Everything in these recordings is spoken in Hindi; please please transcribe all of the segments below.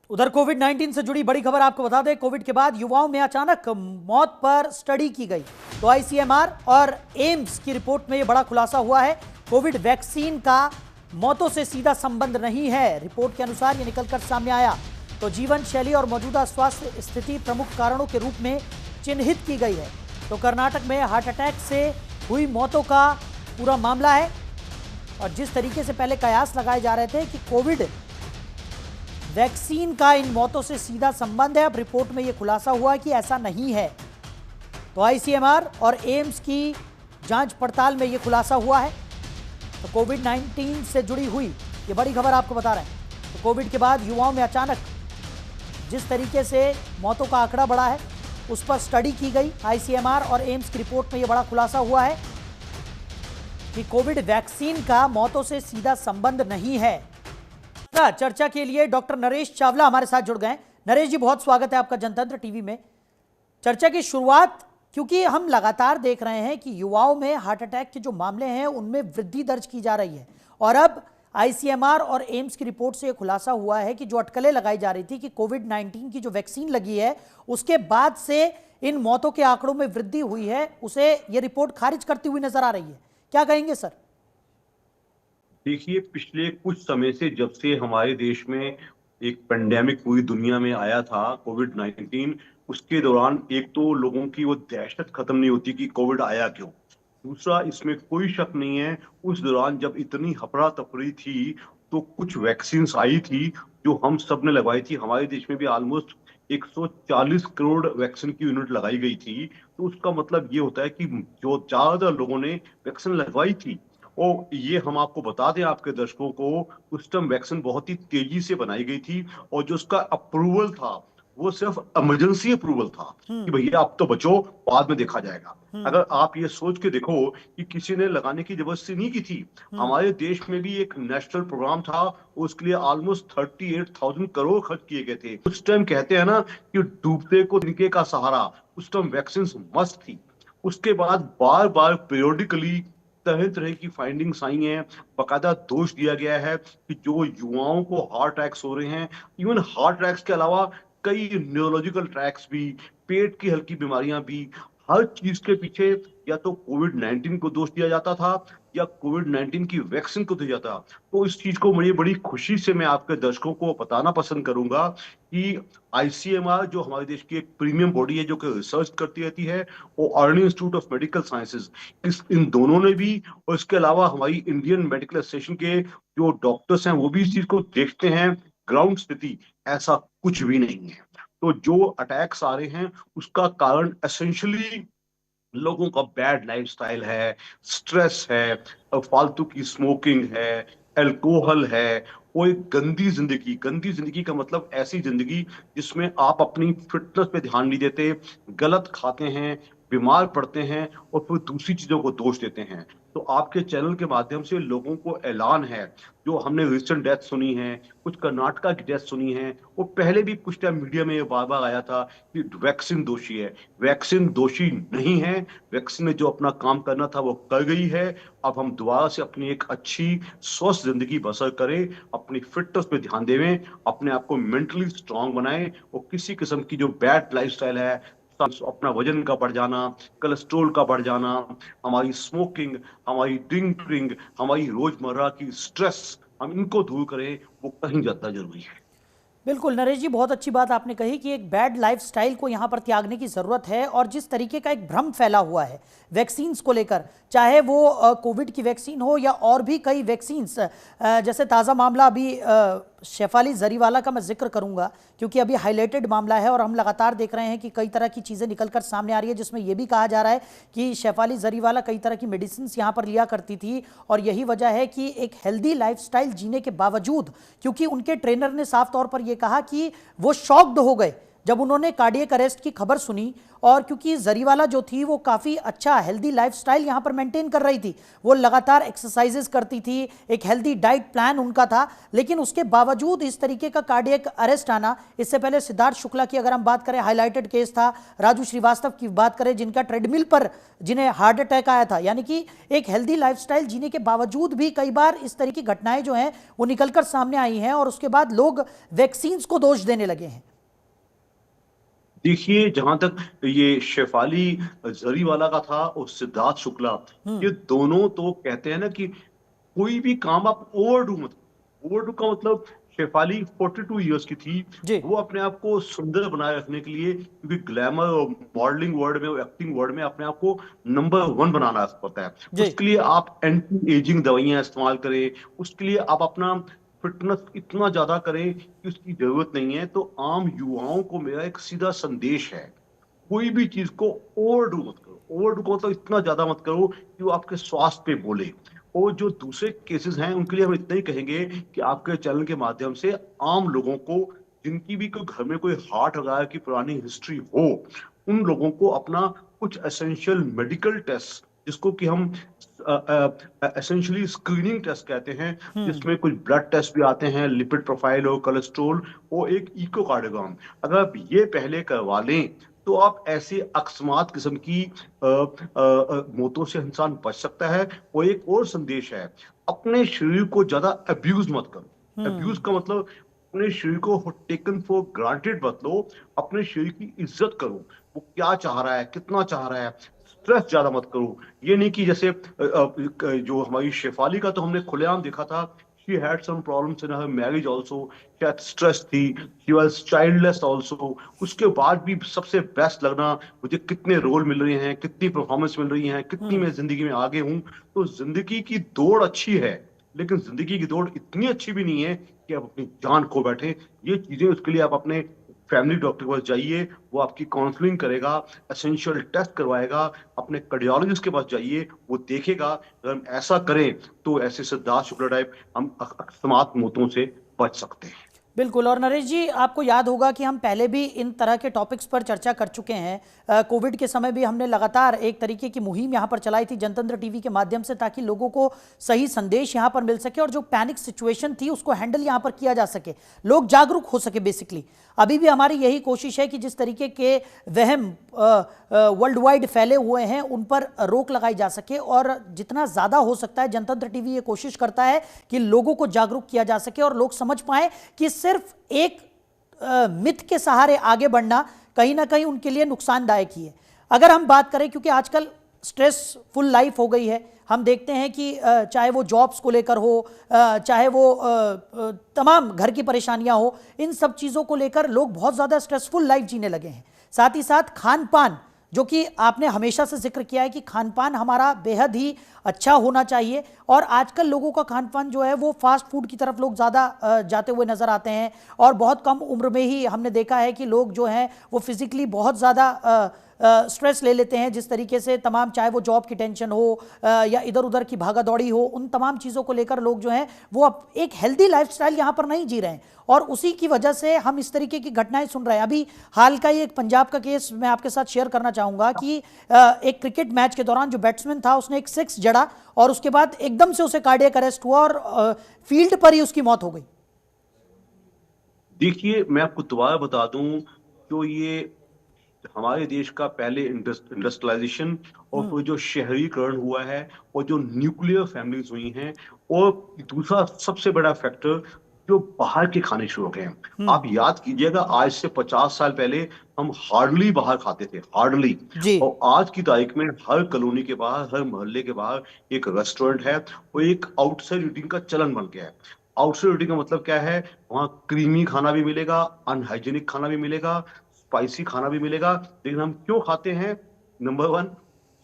उधर कोविड-19 से जुड़ी बड़ी खबर आपको बता दें। कोविड के बाद युवाओं में अचानक मौत पर स्टडी की गई तो आईसीएमआर और एम्स की रिपोर्ट में यह बड़ा खुलासा हुआ है। कोविड वैक्सीन का मौतों से सीधा संबंध नहीं है। रिपोर्ट के अनुसार यह निकलकर सामने आया तो जीवन शैली और मौजूदा स्वास्थ्य स्थिति प्रमुख कारणों के रूप में चिन्हित की गई है। तो कर्नाटक में हार्ट अटैक से हुई मौतों का पूरा मामला है और जिस तरीके से पहले कयास लगाए जा रहे थे कि कोविड वैक्सीन का इन मौतों से सीधा संबंध है, अब रिपोर्ट में यह खुलासा हुआ कि ऐसा नहीं है। तो आईसीएमआर और एम्स की जांच पड़ताल में यह खुलासा हुआ है। तो कोविड-19 से जुड़ी हुई ये बड़ी खबर आपको बता रहे हैं। तो कोविड के बाद युवाओं में अचानक जिस तरीके से मौतों का आंकड़ा बढ़ा है उस पर स्टडी की गई। आईसीएमआर और एम्स की रिपोर्ट में यह बड़ा खुलासा हुआ है कि कोविड वैक्सीन का मौतों से सीधा संबंध नहीं है। चर्चा के लिए डॉक्टर नरेश चावला हमारे साथ जुड़ गए। नरेश जी, बहुत स्वागत है आपका जनतंत्र टीवी में। चर्चा की शुरुआत, क्योंकि हम लगातार देख रहे हैं कि युवाओं में हार्ट अटैक के जो मामले हैं उनमें वृद्धि दर्ज की जा रही है और अब आईसीएमआर और एम्स की रिपोर्ट से यह खुलासा हुआ है कि जो अटकलें लगाई जा रही थी कि कोविड-19 की जो वैक्सीन लगी है उसके बाद से इन मौतों के आंकड़ों में वृद्धि हुई है, उसे यह रिपोर्ट खारिज करती हुई नजर आ रही है। क्या कहेंगे सर? देखिए, पिछले कुछ समय से जब से हमारे देश में एक पेंडेमिक पूरी दुनिया में आया था कोविड-19, उसके दौरान एक तो लोगों की वो दहशत खत्म नहीं होती कि कोविड आया क्यों। दूसरा, इसमें कोई शक नहीं है, उस दौरान जब इतनी हफड़ा तफड़ी थी तो कुछ वैक्सीन आई थी जो हम सब ने लगवाई थी। हमारे देश में भी ऑलमोस्ट 140 करोड़ वैक्सीन की यूनिट लगाई गई थी। तो उसका मतलब ये होता है कि जो ज्यादा लोगों ने वैक्सीन लगवाई थी, और ये हम आपको बता दें आपके दर्शकों को, उस टाइम वैक्सीन बहुत ही तेजी से बनाई गई थी और जो उसका अप्रूवल था वो सिर्फ इमरजेंसी अप्रूवल था कि भैया अब तो बचो, बाद में देखा जाएगा। अगर आप ये सोच के देखो कि किसी ने लगाने की जबरदस्ती नहीं की थी। हमारे देश में भी एक नेशनल प्रोग्राम था, उसके लिए ऑलमोस्ट 38,000 करोड़ खर्च किए गए थे। उस टाइम कहते हैं ना कि डूबते को तिनके का सहारा, उस टाइम वैक्सीन मस्त थी। उसके बाद बार बार पीरियोडिकली तरह तरह की फाइंडिंग्स आई हैं। बाकायदा दोष दिया गया है कि जो युवाओं को हार्ट अटैक्स हो रहे हैं, इवन हार्ट अटैक्स के अलावा कई न्यूरोलॉजिकल अटैक्स भी, पेट की हल्की बीमारियां भी, हर चीज के पीछे या तो कोविड-19 को दोष दिया जाता था या कोविड-19 की वैक्सीन को दिया जाता। तो इस चीज को मुझे बड़ी खुशी से मैं आपके दर्शकों को बताना पसंद करूंगा कि आईसीएमआर जो हमारे देश की एक प्रीमियम बॉडी है जो कि रिसर्च करती रहती है, और earning institute of medical sciences, इन दोनों ने भी, और इसके अलावा हमारी इंडियन मेडिकल एसोसिएशन के जो डॉक्टर्स हैं वो भी इस चीज को देखते हैं। ग्राउंड स्थिति ऐसा कुछ भी नहीं है। तो जो अटैक्स आ रहे हैं उसका कारण एसेंशियली लोगों का बैड लाइफस्टाइल है, स्ट्रेस है, फालतू की स्मोकिंग है, अल्कोहल है, वो एक गंदी जिंदगी। गंदी जिंदगी का मतलब ऐसी जिंदगी जिसमें आप अपनी फिटनेस पे ध्यान नहीं देते, गलत खाते हैं, बीमार पड़ते हैं और फिर दूसरी चीजों को दोष देते हैं। तो आपके चैनल के माध्यम से लोगों को ऐलान है, जो हमने रिसेंट डेथ सुनी है, कुछ कर्नाटका की डेथ सुनी है, वो पहले भी कुछ टाइम मीडिया में बार बार आया था कि वैक्सीन दोषी है। वैक्सीन दोषी नहीं है। वैक्सीन ने जो अपना काम करना था वो कर गई है। अब हम दोबारा से अपनी एक अच्छी स्वस्थ जिंदगी बसर करें, अपनी फिटनेस पे ध्यान देवें, अपने आप को मेंटली स्ट्रांग बनाएं और किसी किस्म की जो बैड लाइफस्टाइल है, अपना वजन का बढ़ जाना, कोलेस्ट्रोल का बढ़ जाना, हमारी स्मोकिंग, हमारी ड्रिंकिंग, हमारी रोजमर्रा की स्ट्रेस, हम इनको दूर करें, वो कहीं ज्यादा जरूरी है। बिल्कुल नरेश जी, बहुत अच्छी बात आपने कही कि एक बैड लाइफस्टाइल को यहाँ पर त्यागने की ज़रूरत है। और जिस तरीके का एक भ्रम फैला हुआ है वैक्सीन्स को लेकर, चाहे वो कोविड की वैक्सीन हो या और भी कई वैक्सीन्स, जैसे ताज़ा मामला अभी शेफाली जरीवाला का मैं जिक्र करूंगा क्योंकि अभी हाईलाइटेड मामला है और हम लगातार देख रहे हैं कि कई तरह की चीज़ें निकलकर सामने आ रही है, जिसमें यह भी कहा जा रहा है कि शेफाली जरीवाला कई तरह की मेडिसिन यहाँ पर लिया करती थी और यही वजह है कि एक हेल्दी लाइफस्टाइल जीने के बावजूद, क्योंकि उनके ट्रेनर ने साफ तौर पर यह कहा कि वो शॉक्ड हो गए जब उन्होंने कार्डियक अरेस्ट की खबर सुनी, और क्योंकि जरीवाला जो थी वो काफ़ी अच्छा हेल्दी लाइफस्टाइल यहाँ पर मेंटेन कर रही थी, वो लगातार एक्सरसाइजेस करती थी, एक हेल्दी डाइट प्लान उनका था, लेकिन उसके बावजूद इस तरीके का कार्डियक अरेस्ट आना। इससे पहले सिद्धार्थ शुक्ला की अगर हम बात करें, हाईलाइटेड केस था। राजू श्रीवास्तव की बात करें, जिनका ट्रेडमिल पर जिन्हें हार्ट अटैक आया था। यानी कि एक हेल्दी लाइफस्टाइल जीने के बावजूद भी कई बार इस तरह की घटनाएं जो हैं वो निकलकर सामने आई हैं, और उसके बाद लोग वैक्सीन को दोष देने लगे हैं। देखिए, जहां तक ये शेफाली जरीवाला का था और सिद्धार्थ शुक्ला, ये दोनों तो कहते हैं ना कि कोई भी काम आप ओवरडू मत। ओवरडू का मतलब, शेफाली 42 इयर्स की थी, जी वो अपने आप को सुंदर बनाए रखने के लिए, क्योंकि ग्लैमर और मॉडलिंग वर्ल्ड में और एक्टिंग वर्ल्ड में अपने आप को नंबर 1 बनाना पड़ता है। जी उसके लिए आप एंटी एजिंग दवाइयां इस्तेमाल करें, उसके लिए आप अपना फिटनेस इतना ज्यादा करें कि उसकी जरूरत नहीं है। तो आम युवाओं को मेरा एक सीधा संदेश है, कोई भी चीज को ओवरडू मत करो। ओवरडू को मतलब इतना ज्यादा मत करो कि वो आपके स्वास्थ्य पे बोले। और जो दूसरे केसेस हैं उनके लिए हम इतना ही कहेंगे कि आपके चैनल के माध्यम से आम लोगों को, जिनकी भी कोई घर में कोई हार्ट वगैरह की पुरानी हिस्ट्री हो, उन लोगों को अपना कुछ एसेंशियल मेडिकल टेस्ट, जिसको कि हम एसेंशियली स्क्रीनिंग टेस्ट कहते हैं, जिसमें कुछ ब्लड टेस्ट भी आते हैं, लिपिड प्रोफाइल और कोलेस्ट्रोल और एक इकोकार्डियोग्राम, अगर आप ये पहले करवा लें तो आप ऐसे अकस्मात किस्म की मौतों से इंसान बच सकता है। और एक और संदेश है, अपने शरीर को ज्यादा अब्यूज मत करो। अब्यूज का मतलब, अपने शरीर को टेकन फॉर ग्रांटेड मत लो, अपने शरीर की इज्जत करो। वो क्या चाह रहा है, कितना चाह रहा है, स्ट्रेस ज्यादा मत करो। ये नहीं कि जैसे जो हमारी शेफाली का तो हमने खुलेआम देखा था, she had some problems in her marriage also, शायद स्ट्रेस थी, शी वाज चाइल्डलेस आल्सो। उसके बाद भी सबसे बेस्ट लगना, मुझे कितने रोल मिल रहे हैं, कितनी परफॉर्मेंस मिल रही है, कितनी मैं जिंदगी में आगे हूं। तो जिंदगी की दौड़ अच्छी है, लेकिन जिंदगी की दौड़ इतनी अच्छी भी नहीं है कि आप अपनी जान खो बैठे। ये चीजें, उसके लिए आप अपने फैमिली डॉक्टर के पास जाइए, वो आपकी काउंसलिंग करेगा, एसेंशियल टेस्ट करवाएगा। अपने कार्डियोलॉजिस्ट के पास जाइए, वो देखेगा। अगर हम ऐसा करें तो ऐसे सिद्धार्थ शुक्ला टाइप हम अकस्मात मौतों से बच सकते हैं। बिल्कुल। और नरेश जी, आपको याद होगा कि हम पहले भी इन तरह के टॉपिक्स पर चर्चा कर चुके हैं। कोविड के समय भी हमने लगातार एक तरीके की मुहिम यहाँ पर चलाई थी जनतंत्र टीवी के माध्यम से, ताकि लोगों को सही संदेश यहाँ पर मिल सके और जो पैनिक सिचुएशन थी उसको हैंडल यहाँ पर किया जा सके, लोग जागरूक हो सके बेसिकली। अभी भी हमारी यही कोशिश है कि जिस तरीके के वहम वर्ल्ड वाइड फैले हुए हैं उन पर रोक लगाई जा सके, और जितना ज़्यादा हो सकता है जनतंत्र टीवी ये कोशिश करता है कि लोगों को जागरूक किया जा सके और लोग समझ पाएं कि सिर्फ एक मिथ के सहारे आगे बढ़ना कहीं ना कहीं उनके लिए नुकसानदायक ही है। अगर हम बात करें, क्योंकि आजकल स्ट्रेसफुल लाइफ हो गई है, हम देखते हैं कि चाहे वो जॉब्स को लेकर हो, चाहे वो तमाम घर की परेशानियां हो, इन सब चीज़ों को लेकर लोग बहुत ज़्यादा स्ट्रेसफुल लाइफ जीने लगे हैं। साथ ही साथ खान पान, जो कि आपने हमेशा से जिक्र किया है कि खान पान हमारा बेहद ही अच्छा होना चाहिए, और आजकल लोगों का खान पान जो है वो फास्ट फूड की तरफ लोग ज़्यादा जाते हुए नज़र आते हैं। और बहुत कम उम्र में ही हमने देखा है कि लोग जो हैं वो फिज़िकली बहुत ज़्यादा स्ट्रेस ले लेते हैं, जिस तरीके से तमाम, चाहे वो जॉब की टेंशन हो या इधर उधर की भागा दौड़ी हो, उन तमाम चीज़ों को लेकर लोग जो हैं वो अब एक हेल्दी लाइफस्टाइल यहाँ पर नहीं जी रहे हैं, और उसी की वजह से हम इस तरीके की घटनाएं सुन रहे हैं। अभी हाल का ही एक पंजाब का केस मैं आपके साथ शेयर करना चाहूँगा कि एक क्रिकेट मैच के दौरान जो बैट्समैन था उसने एक सिक्स जड़ा, और उसके बाद एकदम से उसे कार्डियक अरेस्ट हुआ और फील्ड पर ही उसकी मौत हो गई। देखिए, मैं आपको दोबारा बता दूं, जो ये हमारे देश का पहले इंडस्ट्रियलाइजेशन और फिर जो शहरीकरण हुआ है और जो न्यूक्लियर फैमिलीज हुई हैं, और दूसरा सबसे बड़ा फैक्टर जो बाहर के खाने शुरू हो गए हैं। आप याद कीजिएगा, आज से 50 साल पहले हम हार्डली बाहर खाते थे, हार्डली। जी और आज की तारीख में हर कॉलोनी के बाहर, हर मोहल्ले के बाहर एक रेस्टोरेंट है, और एक आउटसाइड ईटिंग का चलन बन गया है। आउटसाइड ईटिंग का मतलब क्या है? वहाँ क्रीमी खाना भी मिलेगा, अनहाइजीनिक खाना भी मिलेगा, स्पाइसी खाना भी मिलेगा। लेकिन हम क्यों खाते हैं? नंबर 1,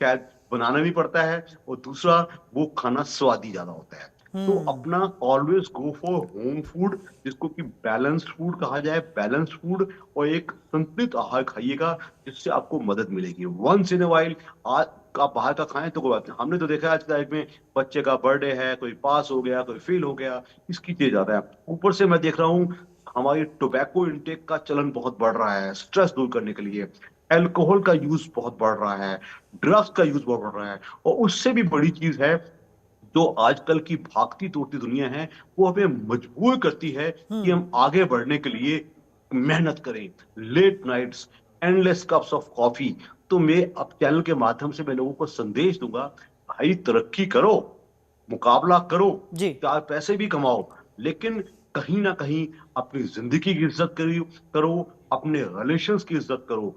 शायद बनाना भी पड़ता है, और दूसरा, वो खाना स्वादी ज्यादा होता है। तो अपना always go for home food, जिसको कि बैलेंस्ड फूड कहा जाए, बैलेंस्ड फूड, और एक संतुलित आहार खाइएगा, जिससे आपको मदद मिलेगी। वंस इन अ वाइल आज आप बाहर का खाएं तो कोई बात नहीं। हमने तो देखा है आज की तारीख में, बच्चे का बर्थडे है, कोई पास हो गया, कोई फेल हो गया, इसकी चीज ज्यादा है। ऊपर से मैं देख रहा हूँ हमारी टोबैको इंटेक का चलन बहुत बढ़ रहा है स्ट्रेस दूर करने के लिए। अल्कोहल का यूज बहुत बढ़ रहा है, ड्रग्स का यूज बहुत बढ़ रहा है। और उससे भी बड़ी चीज है, जो आजकल की भागती तोड़ती दुनिया है, वो हमें मजबूर करती है कि हम आगे बढ़ने के लिए मेहनत करें। Late nights, endless cups of coffee. तो मैं अब चैनल के माध्यम से मैं लोगों को संदेश दूंगा, भाई तरक्की करो, मुकाबला करो, जी। चार पैसे भी कमाओ, लेकिन कहीं ना कहीं अपनी जिंदगी की इज्जत करो, अपने रिलेशंस की इज्जत करो।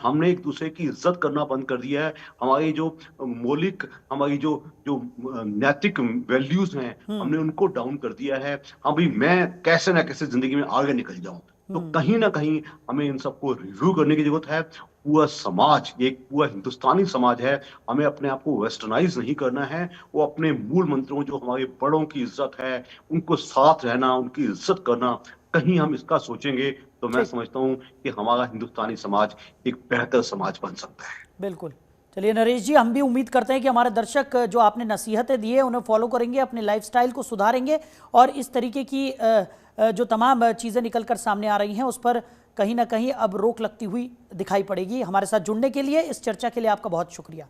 हमने एक दूसरे की इज्जत करना बंद कर दिया है। हमारी जो मौलिक, हमारी जो जो नैतिक वैल्यूज हैं, हमने उनको डाउन कर दिया है। हाँ भाई, मैं कैसे ना कैसे जिंदगी में आगे निकल जाऊं। तो कहीं ना कहीं हमें इन सबको रिव्यू करने की जरूरत है। पूरा समाज, एक पूरा हिंदुस्तानी समाज है, हमें अपने आप को वेस्टर्नाइज नहीं करना है। वो अपने मूल मंत्रों, जो हमारे बड़ों की इज्जत है, उनको साथ रहना, उनकी इज्जत करना, कहीं हम इसका सोचेंगे तो मैं ठीक, समझता हूं कि हमारा हिंदुस्तानी समाज एक बेहतर समाज बन सकता है। बिल्कुल। चलिए नरेश जी, हम भी उम्मीद करते हैं कि हमारे दर्शक जो आपने नसीहतें दी है उन्हें फॉलो करेंगे, अपने लाइफस्टाइल को सुधारेंगे और इस तरीके की जो तमाम चीज़ें निकल कर सामने आ रही हैं उस पर कहीं ना कहीं अब रोक लगती हुई दिखाई पड़ेगी। हमारे साथ जुड़ने के लिए, इस चर्चा के लिए आपका बहुत शुक्रिया।